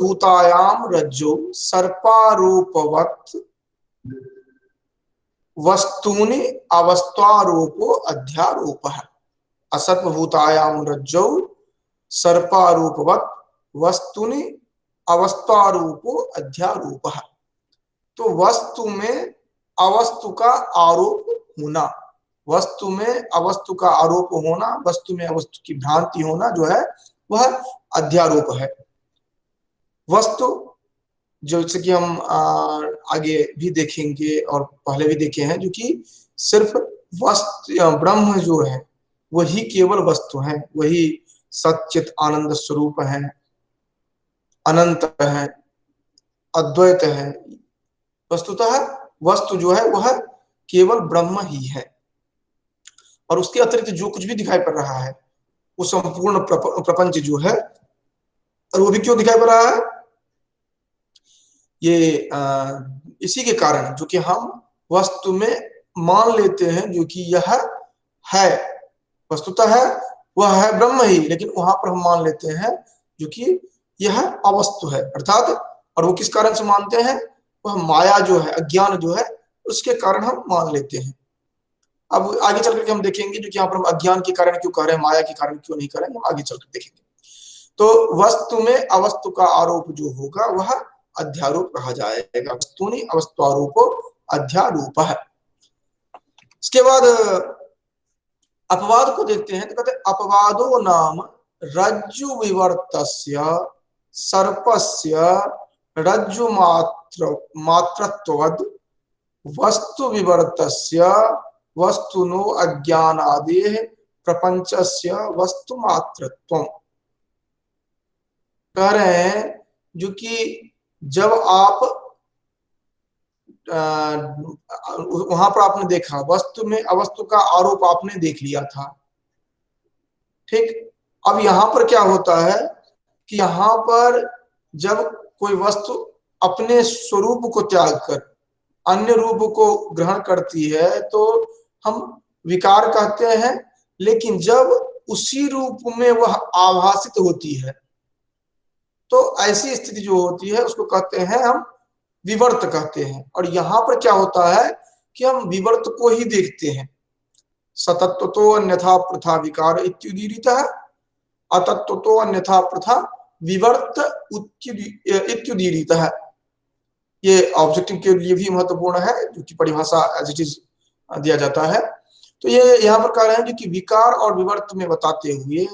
भूतायाम रज्जो सर्पारूपवत् वस्तूनि अवस्थारूपो अध्यारोपः। असर्पभूतायाम रज्जौ सर्पारूपवत् वस्तुनि अवस्थारूपो अध्यारोपः। तो वस्तु में अवस्तु का आरोप होना, वस्तु में अवस्तु का आरोप होना, वस्तु में अवस्तु की भ्रांति होना जो है वह अध्यारोप है। वस्तु जैसे कि हम आगे भी देखेंगे और पहले भी देखे हैं, जो कि सिर्फ वस्तु ब्रह्म जो है वही केवल वस्तु है, वही सच्चित आनंद स्वरूप है, अनंत है, अद्वैत है। वस्तुतः वस्तु जो है वह केवल ब्रह्म ही है, और उसके अतिरिक्त जो कुछ भी दिखाई पड़ रहा है वो संपूर्ण प्रपंच जो है, और वो भी क्यों दिखाई पड़ रहा है, ये इसी के कारण जो कि हम वस्तु में मान लेते हैं जो कि यह है, वस्तुतः है वह है ब्रह्म ही, लेकिन वहां पर हम मान लेते हैं जो कि यह अवस्तु है अर्थात। और वो किस कारण से मानते हैं, वह माया जो है, अज्ञान जो है, उसके कारण हम मान लेते हैं। अब आगे चल करके हम देखेंगे जो कि यहाँ पर हम अज्ञान के कारण क्यों कह रहे हैं, माया के कारण क्यों नहीं कह रहे हैं, हम आगे चलकर देखेंगे। तो वस्तु में अवस्तु का आरोप जो होगा वह अध्यारोप कहा जाएगा। वस्तुनि अवस्थारूपो अध्यारोप है। इसके बाद अपवाद को देखते हैं, तो कहते हैं अपवादो नाम रज्जु विवर्तस्य सर्पस्य रज्जु मात्रत्ववद् वस्तु विवर्तस्य वस्तुनो अज्ञानादेः प्रपंचस्य वस्तु मात्रत्वम्। कह रहे हैं जो कि जब आप वहां पर आपने देखा वस्तु में अवस्तु का आरोप आपने देख लिया था, ठीक। अब यहां पर क्या होता है कि यहां पर जब कोई वस्तु अपने स्वरूप को त्याग कर अन्य रूप को ग्रहण करती है तो हम विकार कहते हैं, लेकिन जब उसी रूप में वह आभासित होती है तो ऐसी स्थिति जो होती है उसको कहते हैं हम विवर्त कहते हैं। और यहां पर क्या होता है कि हम विवर्त को ही देखते हैं। सतत्व तो अन्यथा प्रथा विकार इत्युदीरितः, अतत्व तो अन्यथा प्रथा विवर्त इत्युदीरितः। ये ऑब्जेक्टिव के लिए भी महत्वपूर्ण है जो कि परिभाषा एज इट इज दिया जाता है। तो ये यहाँ पर कह रहे हैं जो कि विकार और विवर्त में बताते हुए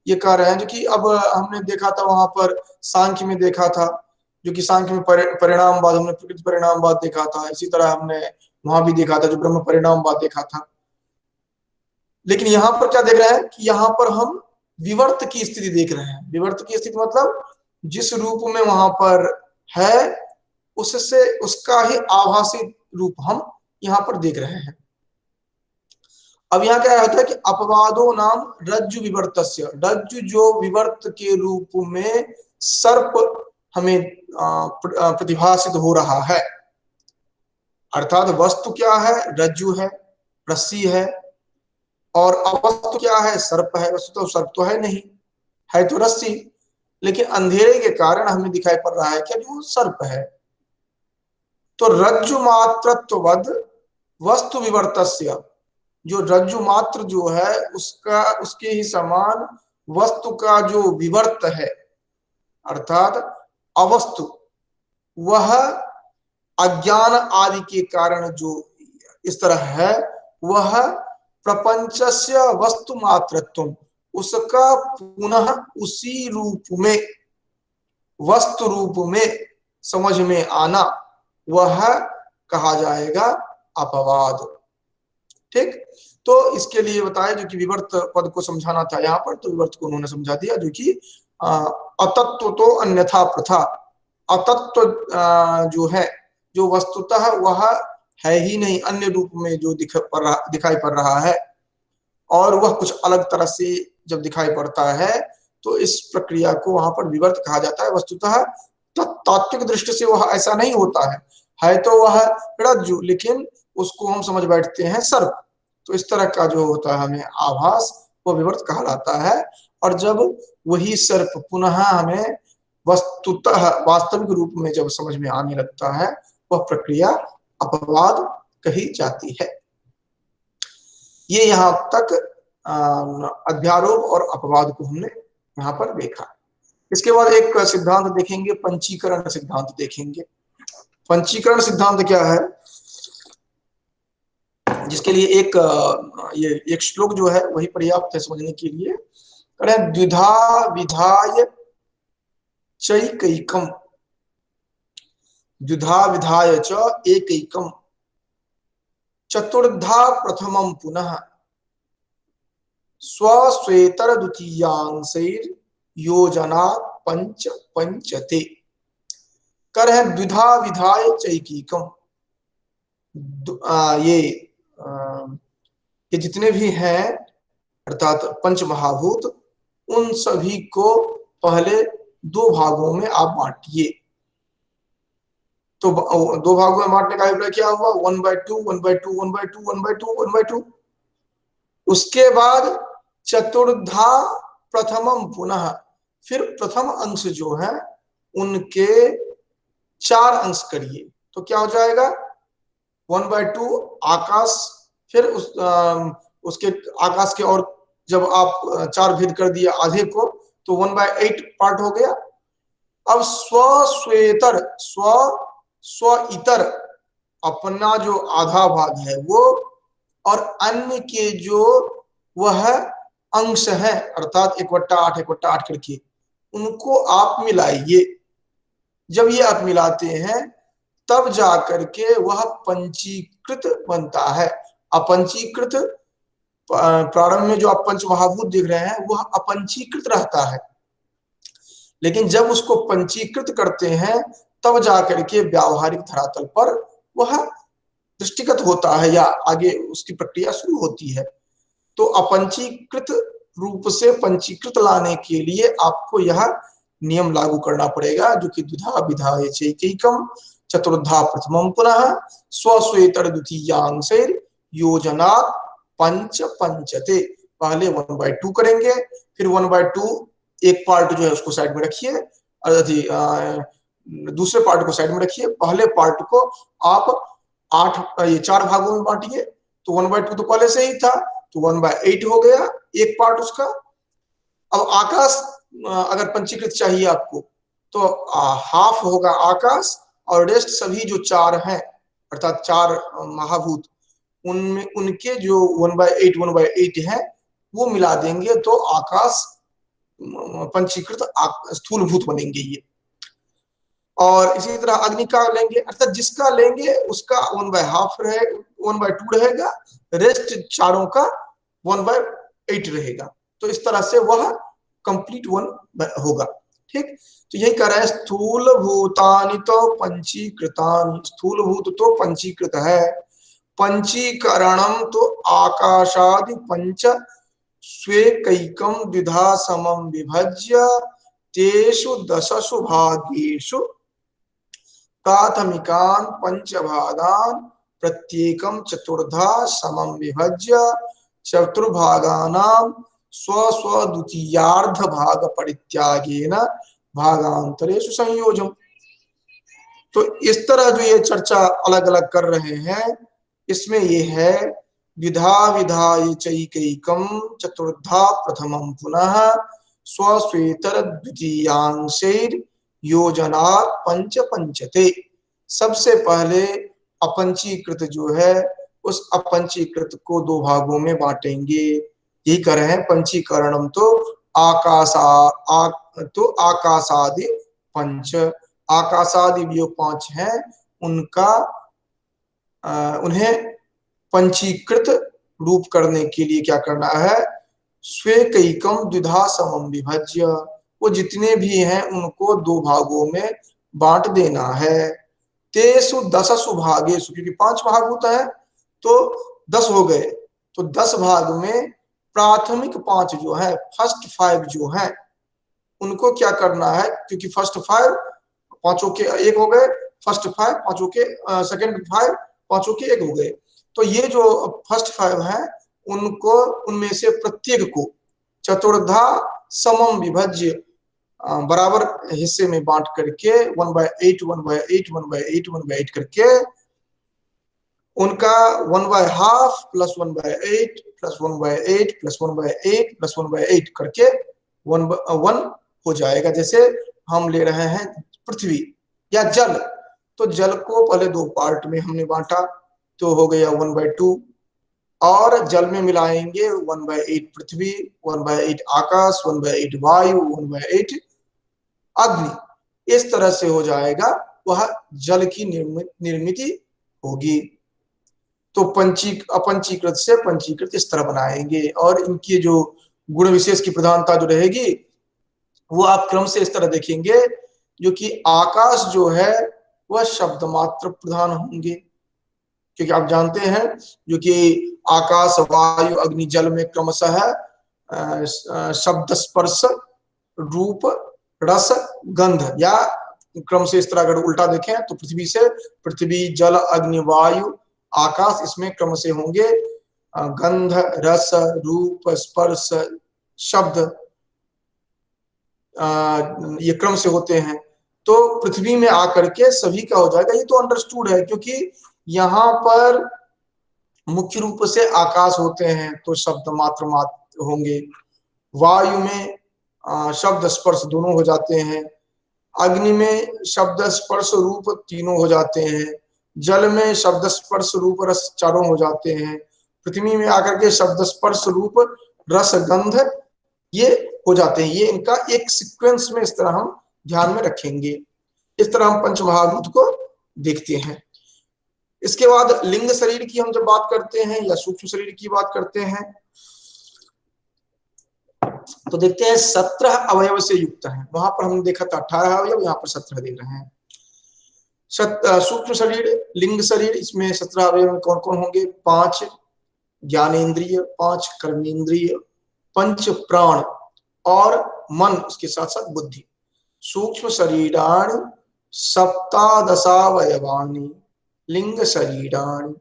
ये कह रहे हैं जो कि अब हमने देखा था वहां पर सांख्य में देखा था जो कि सांख्य में परिणामवाद, हमने प्रकृति परिणामवाद देखा था, इसी तरह हमने वहां भी देखा था जो ब्रह्म परिणामवाद देखा था। लेकिन यहाँ पर क्या देख रहे हैं कि यहाँ पर हम विवर्त की स्थिति देख रहे हैं। विवर्त की स्थिति मतलब जिस रूप में वहां पर है उससे उसका ही आभासी रूप हम यहाँ पर देख रहे हैं। अब यहाँ क्या होता है कि अपवादो नाम रज्जु विवर्तस्य, रज्जु जो विवर्त के रूप में सर्प हमें प्रतिभासित हो रहा है, अर्थात वस्तु क्या है, रज्जु है, रस्सी है, और अवस्तु क्या है, सर्प है। वस्तु तो सर्प तो है नहीं, है तो रस्सी, लेकिन अंधेरे के कारण हमें दिखाई पड़ रहा है क्या, जो सर्प है। तो रज्जु मात्रत्ववद वस्तु विवर्तस्य, जो रज्जु मात्र जो है उसका उसके ही समान वस्तु का जो विवर्त है अर्थात अवस्तु, वह अज्ञान आदि के कारण जो इस तरह है वह प्रपंचस्य वस्तु मात्रत्व, उसका पुनः उसी रूप में वस्तु रूप में समझ में आना वह कहा जाएगा अपवाद, ठीक। तो इसके लिए बताया जो कि विवर्त पद को समझाना था यहाँ पर, तो विवर्त को उन्होंने समझा दिया जो कि अतत्व तो अन्यथा प्रथा, अतत्व जो है जो वस्तुतः वह है ही नहीं, अन्य रूप में जो दिखाई पड़ रहा है, और वह कुछ अलग तरह से जब दिखाई पड़ता है तो इस प्रक्रिया को वहां पर विवर्त कहा जाता है। वस्तुतः तात्विक दृष्टि से वह ऐसा नहीं होता है तो वह रज्जु, लेकिन उसको हम समझ बैठते हैं सर्प। तो इस तरह का जो होता है हमें आभास वो विवर्त कहलाता है। और जब वही सर्प पुनः हमें वस्तुतः वास्तविक रूप में जब समझ में आने लगता है, वह प्रक्रिया अपवाद कही जाती है। ये यहाँ तक अध्यारोप और अपवाद को हमने यहाँ पर देखा। इसके बाद एक सिद्धांत देखेंगे, पंचीकरण सिद्धांत देखेंगे। पंचीकरण सिद्धांत क्या है, जिसके लिए एक श्लोक जो है वही पर्याप्त है समझने के लिए। द्विधा विधाय चैकैकम, द्विधा विधाय च एकैकम, चतुर्धा प्रथमं पुनः, स्वश्वेतर द्वितीयांशैर् योजना पंच पंचते। कर है द्विधा विधाय चैकीकम। ये जितने भी हैं अर्थात पंच महाभूत, उन सभी को पहले दो भागों में आप बांटिए। तो दो भागों में बांटने का अभिप्राय क्या हुआ, 1/2 1/2 1/2 1/2 1/2। उसके बाद चतुर्धा प्रथमम पुनः, फिर प्रथम अंश जो है उनके 4 अंश करिए। तो क्या हो जाएगा, 1/2 आकाश, फिर उसके आकाश के, और जब आप 4 भेद कर दिया आधे को, तो 1/8 पार्ट हो गया। अब स्वश्वेतर, स्व इतर अपना जो आधा भाग है वो, और अन्य के जो वह अंश है अर्थात 1/8 1/8 करके, उनको आप मिलाइए। जब ये आप मिलाते हैं तब जाकर के वह पंचीकृत बनता है। अपंचीकृत, प्रारंभ में जो आप पंच महाभूत देख रहे हैं वह अपंचीकृत रहता है, लेकिन जब उसको पंचीकृत करते हैं तब जाकर के व्यावहारिक धरातल पर वह दृष्टिगत होता है या आगे उसकी प्रक्रिया शुरू होती है। तो अपंचीकृत रूप से पंचीकृत लाने के लिए आपको यह नियम लागू करना पड़ेगा, जो कि द्विधा विधाय चैकैकम, चतुर्धा प्रथमं पुनः, स्वश्वेतर द्वितीयांशैर् योजना पंच पंचते। पहले 1/2 करेंगे, फिर 1/2 एक पार्ट जो है उसको साइड में रखिए, दूसरे पार्ट को साइड में रखिए। पहले पार्ट को आप 4 भागों में बांटिए। तो 1/2 तो पहले से ही था, तो 1/8 हो गया एक पार्ट उसका। अब आकाश अगर पंचीकृत चाहिए आपको, तो हाफ होगा आकाश, और रेस्ट सभी जो 4 हैं अर्थात 4 महाभूत, उनमें उनके जो 1/8 है वो मिला देंगे, तो आकाश पंचीकृत स्थूलभूत बनेंगे ये। और इसी तरह अग्नि का लेंगे, अर्थात जिसका लेंगे उसका 1/2 रहे, 1/2 रहेगा, रेस्ट चारों का 1/8 रहेगा। तो इस तरह से वह कंप्लीट 1 होगा। ठीक, तो यही कह रहे हैं, स्थूल भूतानि तो पंचीकृतानि, स्थूल भूत तो पंचीकृत है, पंचीकरणम तो आकाशादि पंच स्वेकैकम द्विधा समम विभज्य तेषु दशसु भागेषु प्राथमिकान् पंचभागान् प्रत्येकं चतुर्धा समं विभज्य चतुर्भागानां स्व द्वितीयार्ध भाग परित्यागेन भागांतरेषु संयोजम। तो इस तरह जो ये चर्चा अलग अलग कर रहे हैं, इसमें ये है विधा विधाय चैकैकम चतुर्धा प्रथमं पुनः स्वश्वेतर द्वितीयांशैर् योजना पंच पंचते। सबसे पहले अपंचीकृत जो है उस अपंचीकृत को 2 भागों में बांटेंगे। यही कर रहे हैं, पंचीकरणम तो आकाशादि पंच, आकाशादि जो 5 हैं उनका उन्हें पंचीकृत रूप करने के लिए क्या करना है, स्वेकैकम द्विधा समम विभज्य, वो जितने भी हैं उनको 2 भागों में बांट देना है। तेषु दशसु भागेषु, क्योंकि 5 भागभूत है तो 10 हो गए, तो 10 भाग में प्राथमिक 5 जो है, फर्स्ट 5 जो है उनको क्या करना है, क्योंकि फर्स्ट 5 पांचों के 1 हो गए, फर्स्ट 5 पांचों के सेकंड 5 पांचों के 1 हो गए। तो ये जो फर्स्ट 5 है उनको, उनमें से प्रत्येक को चतुर्धा समम विभज्य बराबर हिस्से में बांट करके 1/8 1/8 1/8 1/8 करके उनका 1/2 + 1/8 + 1/8 + 1/8 + 1/8 करके 1 हो जाएगा। जैसे हम ले रहे हैं पृथ्वी या जल, तो जल को पहले 2 पार्ट में हमने बांटा, तो हो गया 1/2, और जल में मिलाएंगे 1/8 पृथ्वी, 1/8 आकाश, 1/8 वायु, 1/8 अग्नि। इस तरह से हो जाएगा, वह जल की निर्मित होगी। तो अपंचीकृत से पंचीकृत इस तरह बनाएंगे, और इनकी जो गुण विशेष की प्रधानता जो रहेगी वो आप क्रम से इस तरह देखेंगे, जो कि आकाश जो है वह शब्द मात्र प्रधान होंगे, क्योंकि आप जानते हैं जो कि आकाश वायु अग्नि जल में क्रमशः शब्द स्पर्श रूप रस गंध, या क्रम से इस तरह अगर उल्टा देखें तो पृथ्वी से पृथ्वी जल अग्नि वायु आकाश, इसमें क्रम से होंगे गंध रस रूप स्पर्श शब्द, ये क्रम से होते हैं। तो पृथ्वी में आकर के सभी का हो जाएगा, ये तो अंडरस्टूड है, क्योंकि यहाँ पर मुख्य रूप से आकाश होते हैं तो शब्द मात्र होंगे, वायु में शब्द स्पर्श दोनों हो जाते हैं, अग्नि में शब्द स्पर्श रूप तीनों हो जाते हैं, जल में शब्द स्पर्श रूप रस चारों हो जाते हैं, पृथ्वी में आकर के शब्द स्पर्श रूप रस गंध ये हो जाते हैं। ये इनका एक सीक्वेंस में इस तरह हम ध्यान में रखेंगे। इस तरह हम पंच महाभूत को देखते हैं। इसके बाद लिंग शरीर की हम जब बात करते हैं या सूक्ष्म शरीर की बात करते हैं, तो देखते हैं 17 अवयव से युक्त है। वहां पर हमने देखा था 18 अवयव, यहाँ पर 17 देख रहे हैं। सूक्ष्म शरीर लिंग शरीर, इसमें 17 अवयव में कौन कौन होंगे? 5 ज्ञानेन्द्रिय, 5 कर्मेंद्रिय, 5 प्राण और मन, उसके साथ साथ बुद्धि। सूक्ष्म शरीराणि सप्तादशावयवानि लिंग शरीराणि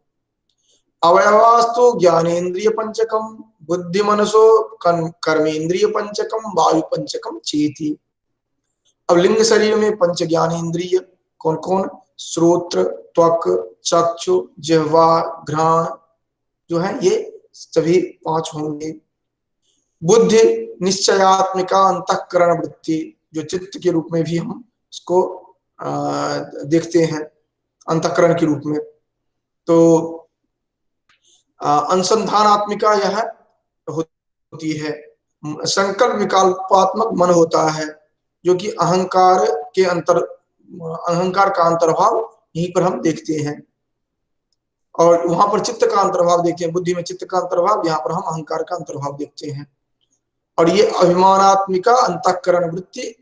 अवयवास्तु ज्ञानेन्द्रिय पंचकम बुद्धि मनसो कर्मेंद्रिय पंचकम वायु पंचकम चेति। अब लिंग शरीर में 5 ज्ञानेन्द्रिय कौन कौन? श्रोत्र, त्वक, चक्षु, जिह्वा, घ्राण जो है ये सभी 5 होंगे। बुद्धि निश्चयात्मिका अंतःकरण वृत्ति, जो चित्त के रूप में भी हम इसको देखते हैं अंतःकरण के रूप में। तो अनुसंधानात्मिका यह होती है। संकल्प विकल्पात्मक मन होता है, जो कि अहंकार का अंतर्भाव यहीं पर हम देखते हैं, और वहां पर चित्त का अंतर्भाव देखते हैं। बुद्धि में चित्त का अंतर्भाव, यहाँ पर हम अहंकार का अंतर्भाव देखते हैं। और ये अभिमानात्मिका अंतःकरण वृत्ति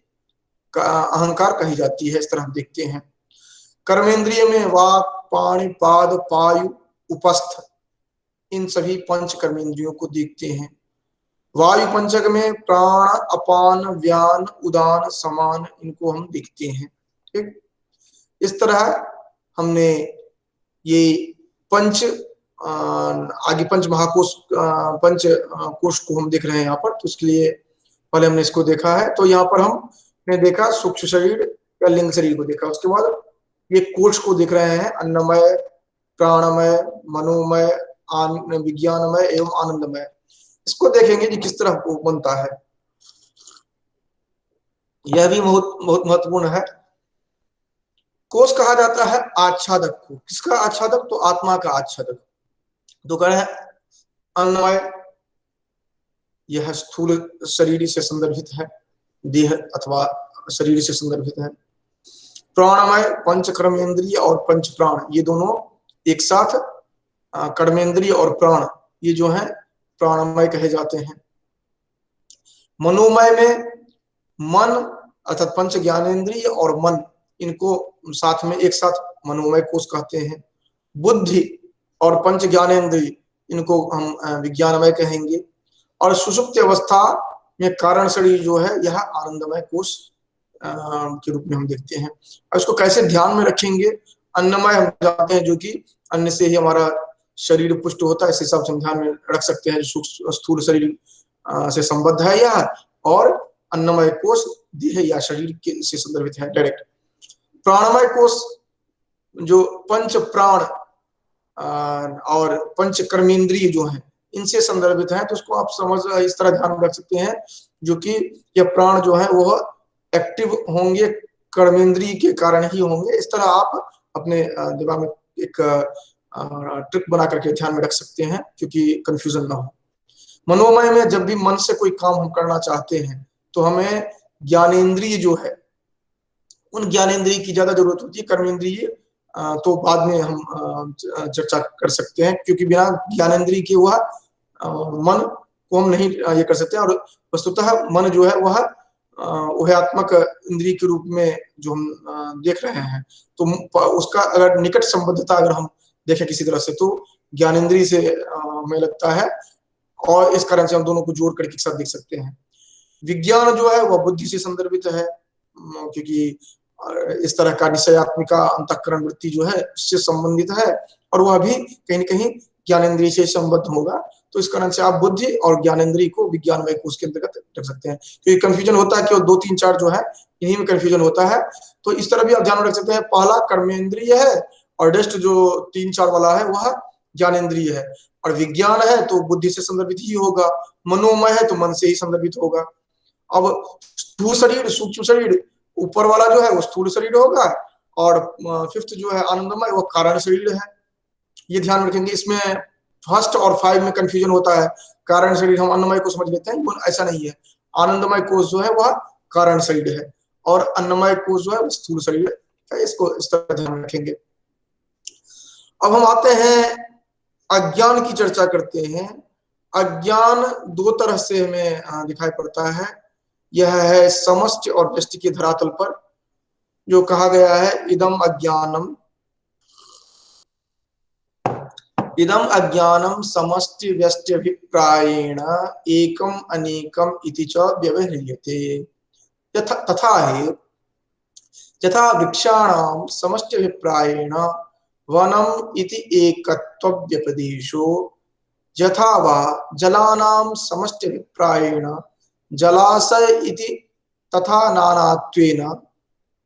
का अहंकार कही जाती है, इस तरह हम देखते हैं। कर्मेंद्रिय में वाक, पाणि, पाद, पायु, उपस्थ, इन सभी 5 कर्मेंद्रियों को देखते हैं। वायु पंचक में प्राण, अपान, व्यान, उदान, समान, इनको हम देखते हैं। ठीक, इस तरह हमने ये आगे पंच महाकोश, पंच कोश को हम देख रहे हैं यहाँ पर, तो इसके लिए पहले हमने इसको देखा है। तो यहाँ पर हमने देखा सूक्ष्म शरीर या लिंग शरीर को देखा, उसके बाद ये कोश को देख रहे हैं, अन्नमय, प्राणमय, मनोमय, विज्ञानमय एवं आनंदमय। इसको देखेंगे कि किस तरह बनता है, यह भी बहुत बहुत महत्वपूर्ण है। कोश कहा जाता है आच्छादक को। किसका आच्छादक? तो आत्मा का आच्छादक। तो कह रहे हैं अन्नमय, यह स्थूल शरीर से संदर्भित है, देह अथवा शरीर से संदर्भित है। प्राणमय, पंच कर्मेंद्रिय और पंच प्राण, ये दोनों एक साथ कर्मेंद्रिय और प्राण, ये जो है प्राणमय कहे जाते हैं। मनोमय में मन अर्थात पंच ज्ञानेन्द्रिय और मन, इनको साथ में एक साथ मनोमय कोश कहते हैं। बुद्धि और पंच ज्ञानेन्द्रिय, इनको हम विज्ञानमय कहेंगे। और सुषुप्त अवस्था में कारण शरीर जो है यह आनंदमय कोश के रूप में हम देखते हैं। और इसको कैसे ध्यान में रखेंगे? अन्नमय हम जानते हैं, जो कि अन्न से ही हमारा शरीर पुष्ट होता है, इस हिसाब से हम ध्यान में रख सकते हैं, जो स्थूल शरीर से संबद्ध है यह। और अन्नमय कोश देह या शरीर के से संदर्भित है डायरेक्ट। प्राणमय कोश जो पंच प्राण और पंच कर्मेंद्रिय जो हैं इनसे संदर्भित है, तो उसको आप समझ इस तरह ध्यान रख सकते हैं जो कि यह प्राण जो है वह एक्टिव होंगे कर्मेंद्रिय के कारण ही होंगे। इस तरह आप अपने दिमाग में एक ट्रिक बना करके ध्यान में रख सकते हैं क्योंकि कंफ्यूजन ना हो। मनोमय में जब भी मन से कोई काम हम करना चाहते हैं तो हमें ज्ञानेंद्रिय जो है उन ज्ञानेंद्रिय की ज्यादा जरूरत होती है। कर्मेंद्रिय तो बाद में हम चर्चा कर सकते हैं क्योंकि बिना ज्ञानेंद्रिय के वह मन को हम नहीं ये कर सकते। और वस्तुतः मन जो है वह उभयात्मक इंद्रिय के रूप में जो हम देख रहे हैं, तो उसका अगर निकट संबद्धता अगर हम देखें किसी तरह से तो ज्ञानेंद्रिय से हमें लगता है, और इस कारण से हम दोनों को जोड़ करके एक साथ देख सकते हैं। विज्ञान जो है वह बुद्धि से संदर्भित है क्योंकि इस तरह का निश्चयात्मिका अंतःकरण वृत्ति जो है उससे संबंधित है, और वह भी कहीं न कहीं ज्ञानेंद्रिय से संबद्ध होगा। तो इस कारण से आप बुद्धि और ज्ञानेंद्रिय को विज्ञान में कोश के अंतर्गत रख सकते हैं। क्योंकि कंफ्यूजन होता है कि 2, 3, 4 जो है इन्हीं में कंफ्यूजन होता है, तो इस तरह भी आप ध्यान में रख सकते हैं। पहला कर्मेंद्रिय है और रेस्ट जो 3, 4 वाला है वह ज्ञानेंद्रिय है, और विज्ञान है तो बुद्धि से संदर्भित ही होगा, मनोमय है तो मन से ही संदर्भित होगा। अब स्थूल शरीर सूक्ष्म शरीर ऊपर वाला जो है वो स्थूल शरीर होगा, और फिफ्थ जो है आनंदमय वो कारण शरीर है। ये ध्यान रखेंगे। इसमें फर्स्ट और 5 में कंफ्यूजन होता है। कारण शरीर हम अन्नमय को समझ लेते हैं, ऐसा नहीं है। आनंदमय कोश जो है वह कारण शरीर है और अन्नमय कोश जो है स्थूल शरीर है। इसको इस तरह ध्यान रखेंगे। अब हम आते हैं अज्ञान की चर्चा करते हैं। अज्ञान 2 तरह से हमें दिखाई पड़ता है। यह है समष्टि और व्यष्टि के धरातल पर जो कहा गया है, इदम अज्ञानम समष्टि व्यष्टि अभिप्रायेण एकम अनेकम इति च व्यवह्रियते। तथा है यथा वृक्षाणाम समष्टि अभिप्रायेण वनम इति एकत्व व्यपदेशो, यथा वा जलानाम समष्टि अभिप्रायेण जलाशय इति तथा नानात्वेन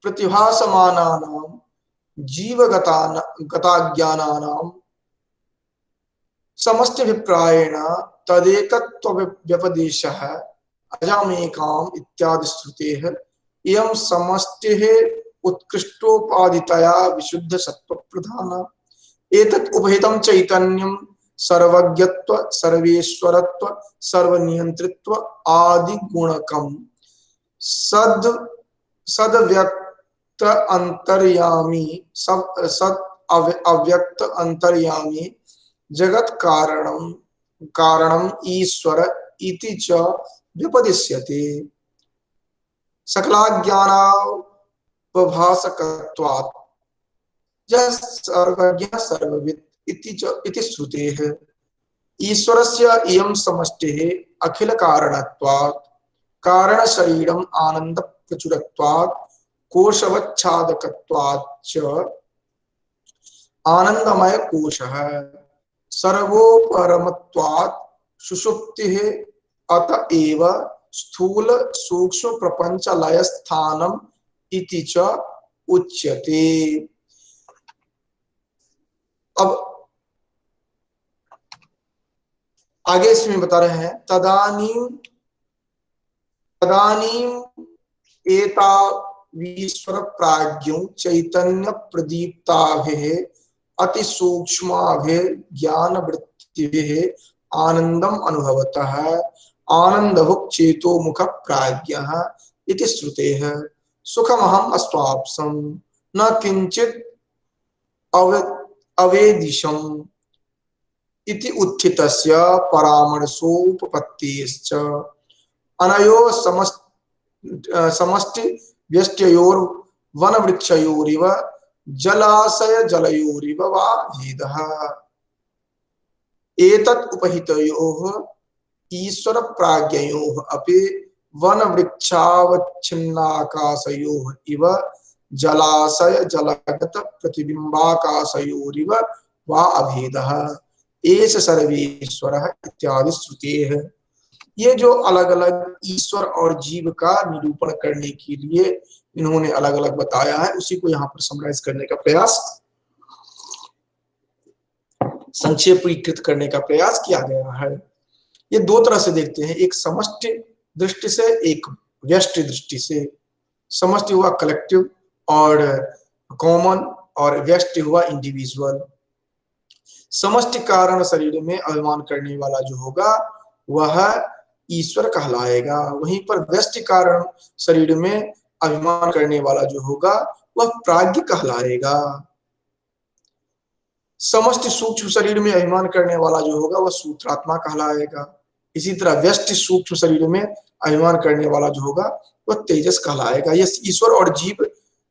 प्रतिभासमानानां जीवगताज्ञानानां समष्टिभिप्रायेण तदेकत्वव्यपदेशः अजमेकाम् इत्यादि श्रुतेः इयं समष्टिः उत्कृष्टोपाधितया विशुद्ध सत्व प्रधाना। एतत् उभयतं चैतन्यं सर्वज्ञत्व सर्वेश्वरत्व सर्वनियंत्रित्व आदि गुणकम सदव्यक्त अंतर्यामी सद अव्यक्त अंतर्यामी जगत कारणम ईश्वर इति च व्यपदिश्यते। सकलाज्ञानावभासकत्वात् सर्वज्ञ सर्वविद् इति श्रुतेः। ईश्वरस्य इयं समष्टिः अखिल कारणत्वात् कारण शरीरम् आनंद प्रचुरत्वात् कोशवच्छादकत्वात् च आनंदमय कोशः सर्वोपरमत्वात् सुषुप्तिः अतएव स्थूल सूक्ष्म प्रपंच लय स्थानम इति च उच्यते। अब आगे इसमें बता रहे हैं तदानीम एतावीश्वर प्राज्ञो चैतन्य प्रदीप्ताभिः अति सूक्ष्माभिः ज्ञान वृत्तिभिः आनंदम अनुभवतः आनंदभुक् चेतो मुख प्राज्ञः इति श्रुतेः। सुखमहम् अस्वाप्सं न किंचित् अवेदिशम् इति उत्थितस्य परामर्शोपपत्तिश्च अनयो समष्टि व्यष्ट्ययोर वन वृक्षयोरिव जलाशय जलयोरिव वा भेदः। एतत् उपहितयोः ईश्वर प्राज्ञयोः अपि वन वृक्षावच्छिन्नाकाशयोः इव जलाशय जलगत प्रतिबिंबाकाशयोरिव वा अभेदः। एष सर्वेश्वरः इत्यादि श्रुतेः। ये जो अलग अलग ईश्वर और जीव का निरूपण करने के लिए इन्होंने अलग अलग बताया है, उसी को यहाँ पर समराइज करने का प्रयास, संक्षेपीकृत करने का प्रयास किया गया है। ये दो तरह से देखते हैं, एक समष्टि दृष्टि से, एक व्यष्टि दृष्टि से। समष्टि हुआ कलेक्टिव और कॉमन, और व्यष्टि हुआ इंडिविजुअल। समष्टि कारण शरीर में अभिमान करने वाला जो होगा वह ईश्वर कहलाएगा, वहीं पर व्यष्टि कारण शरीर में अभिमान करने वाला जो होगा वह प्राज्ञ कहलाएगा। समष्टि सूक्ष्म शरीर में अभिमान करने वाला जो होगा वह सूत्रात्मा कहलाएगा। इसी तरह व्यष्टि सूक्ष्म शरीर में अभिमान करने वाला जो होगा वह तेजस कहलाएगा। ये ईश्वर और जीव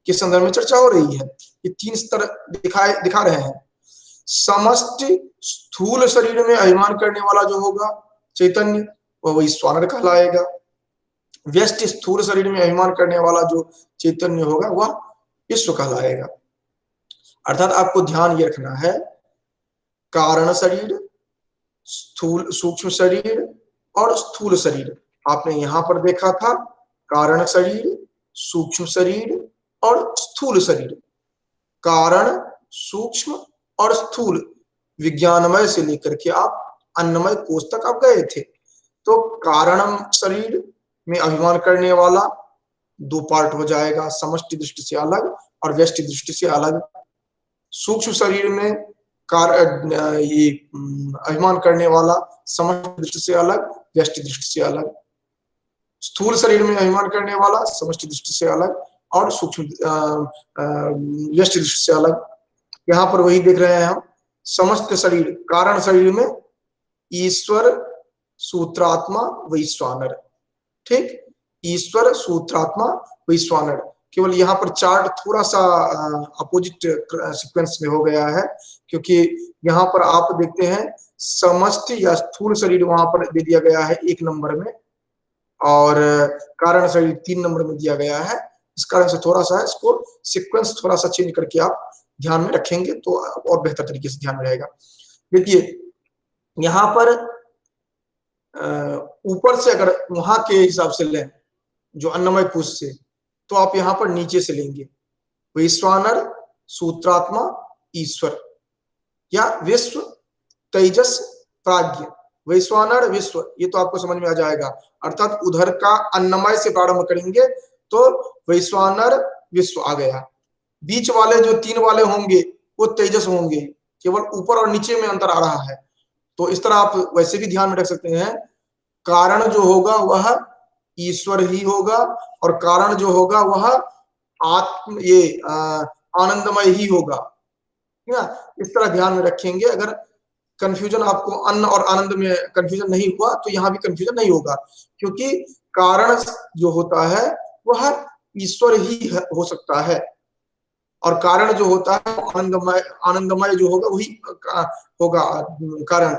के संदर्भ में चर्चा हो रही है। ये तीन स्तर दिखा रहे हैं। समष्टि स्थूल शरीर में अभिमान करने वाला जो होगा चैतन्य, वह ईश्वर कहलाएगा। व्यष्टि स्थूल शरीर में अभिमान करने वाला जो चैतन्य होगा वह विश्व कहलाएगा। अर्थात आपको ध्यान ये रखना है, कारण शरीर, स्थूल सूक्ष्म शरीर और स्थूल शरीर। आपने यहां पर देखा था कारण शरीर, सूक्ष्म शरीर और स्थूल शरीर। कारण, सूक्ष्म और स्थूल विज्ञानमय से लेकर के आप अन्नमय कोष तक आप गए थे। तो कारण शरीर में अभिमान करने वाला दो पार्ट हो जाएगा, समष्टि दृष्टि से अलग और व्यष्टि दृष्टि से अलग। सूक्ष्म शरीर में ये अभिमान करने वाला समष्टि दृष्टि से अलग, व्यष्टि दृष्टि से अलग। स्थूल शरीर में अभिमान करने वाला समष्टि दृष्टि से अलग और सूक्ष्म व्यष्टि दृष्टि से अलग। यहाँ पर वही देख रहे हैं हम, समस्त शरीर कारण शरीर में ईश्वर, सूत्रात्मा, वैश्वानर। ठीक, ईश्वर, सूत्रात्मा, वैश्वानर। केवल यहाँ पर चार्ट थोड़ा सा अपोजिट सीक्वेंस में हो गया है, क्योंकि यहाँ पर आप देखते हैं समष्टि या स्थूल शरीर वहां पर दे दिया गया है 1 नंबर में और कारण शरीर 3 नंबर में दिया गया है। इस कारण से थोड़ा सा इसको सीक्वेंस थोड़ा सा चेंज करके आप ध्यान में रखेंगे तो और बेहतर तरीके से ध्यान में रहेगा। देखिए यहाँ पर ऊपर से अगर वहां के हिसाब से लें जो अन्नमय कोश से, तो आप यहाँ पर नीचे से लेंगे वैश्वानर, सूत्रात्मा, ईश्वर या विश्व, तेजस, प्राज्ञ। वैश्वानर, विश्व, ये तो आपको समझ में आ जाएगा। अर्थात उधर का अन्नमय से प्रारंभ करेंगे तो वैश्वानर, विश्व आ गया। बीच वाले जो 3 वाले होंगे वो तेजस होंगे, केवल ऊपर और नीचे में अंतर आ रहा है। तो इस तरह आप वैसे भी ध्यान में रख सकते हैं, कारण जो होगा वह ईश्वर ही होगा और कारण जो होगा वह आत्म आनंदमय ही होगा। ठीक है, इस तरह ध्यान में रखेंगे। अगर कंफ्यूजन आपको अन्न और आनंद में कंफ्यूजन नहीं हुआ तो यहाँ भी कंफ्यूजन नहीं होगा, क्योंकि कारण जो होता है वह ईश्वर ही हो सकता है और कारण जो होता है आनंदमय जो होगा वही होगा कारण।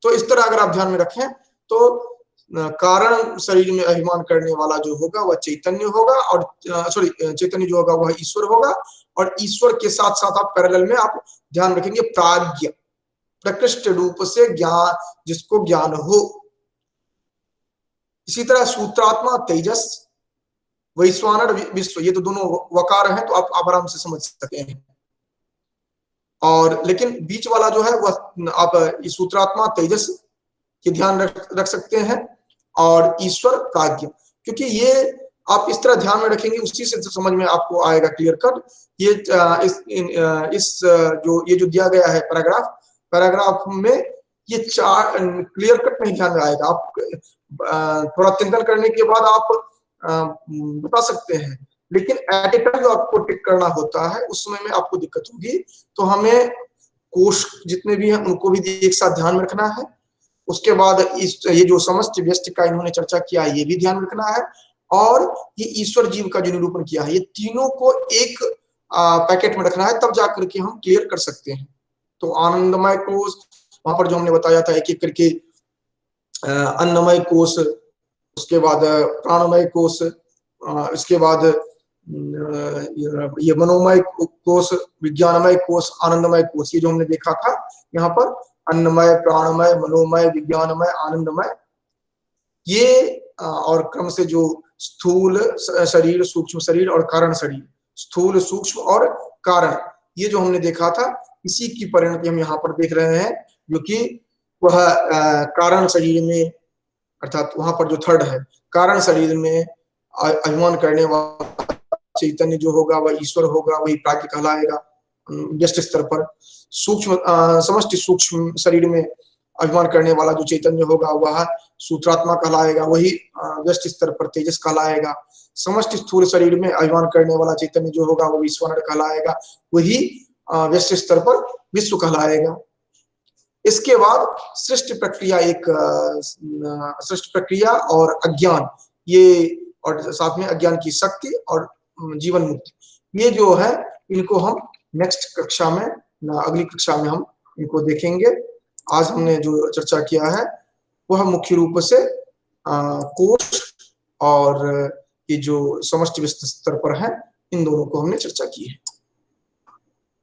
तो इस तरह अगर आप ध्यान में रखें तो कारण शरीर में अभिमान करने वाला जो होगा वह चैतन्य होगा और चैतन्य जो होगा वह ईश्वर होगा। और ईश्वर के साथ साथ आप पैरेलल में आप ध्यान रखेंगे प्राज्ञ, प्रकृष्ट रूप से ज्ञान, जिसको ज्ञान हो। इसी तरह सूत्रात्मा, तेजस, वैश्वानर, विश्व, ये तो दोनों वकार हैं तो आप आराम से समझ सकते हैं। और लेकिन बीच वाला जो है वह आप सूत्रात्मा, तेजस ये ध्यान रख सकते हैं और ईश्वर, प्राज्ञ। क्योंकि ये आप इस तरह ध्यान में रखेंगे उसी से समझ में आपको आएगा क्लियर कट। ये ये जो दिया गया है पैराग्राफ में ये 4 क्लियर कट नहीं ध्यान में आएगा। आप थोड़ा चिंतन करने के बाद आप बता सकते हैं, लेकिन एट ए टाइम जो आपको टिक करना होता है उस समय में आपको दिक्कत होगी। तो हमें कोश जितने भी हैं उनको भी एक साथ ध्यान में रखना है। उसके बाद ये जो समस्त व्यष्टि का इन्होंने चर्चा किया ये भी ध्यान रखना है, और ये ईश्वर जीव का जो निरूपण किया है ये तीनों को एक पैकेट में रखना है, तब जाकर के हम क्लियर कर सकते हैं। तो आनंदमय कोश वहां पर जो हमने बताया था एक एक करके, अन्नमय कोश, उसके बाद प्राणमय कोश, इसके बाद ये मनोमय कोश, विज्ञानमय कोश, आनंदमय कोश, ये जो हमने देखा था यहाँ पर अन्नमय, प्राणमय, मनोमय, विज्ञानमय, आनंदमय ये और क्रम से जो स्थूल शरीर, सूक्ष्म शरीर और कारण शरीर, स्थूल, सूक्ष्म और कारण, ये जो हमने देखा था, इसी की परिणति हम यहाँ पर देख रहे हैं, जो कि वह कारण शरीर में, अर्थात वहां पर जो थर्ड है, कारण शरीर में अभिमान करने वाला चैतन्य जो होगा वह ईश्वर होगा, वही प्राज्ञ कहलाएगा व्यष्टि स्तर पर। सूक्ष्म समष्टि सूक्ष्म शरीर में अभिमान करने वाला जो चैतन्य होगा वह सूत्रात्मा कहलाएगा, वही व्यष्टि स्तर पर तेजस कहलाएगा। समष्टि स्थूल शरीर में अभिमान करने वाला चैतन्य जो होगा वो विश्वनर कहलाएगा, वही व्यष्टि स्तर पर विश्व कहलाएगा। इसके बाद सृष्टि प्रक्रिया, एक सृष्टि प्रक्रिया और अज्ञान, ये और साथ में अज्ञान की शक्ति और जीवन मुक्ति, ये जो है इनको हम नेक्स्ट कक्षा में, अगली कक्षा में हम इनको देखेंगे। आज हमने जो चर्चा किया है वह मुख्य रूप से कोश और ये जो समष्टि स्तर पर है, इन दोनों को हमने चर्चा की है।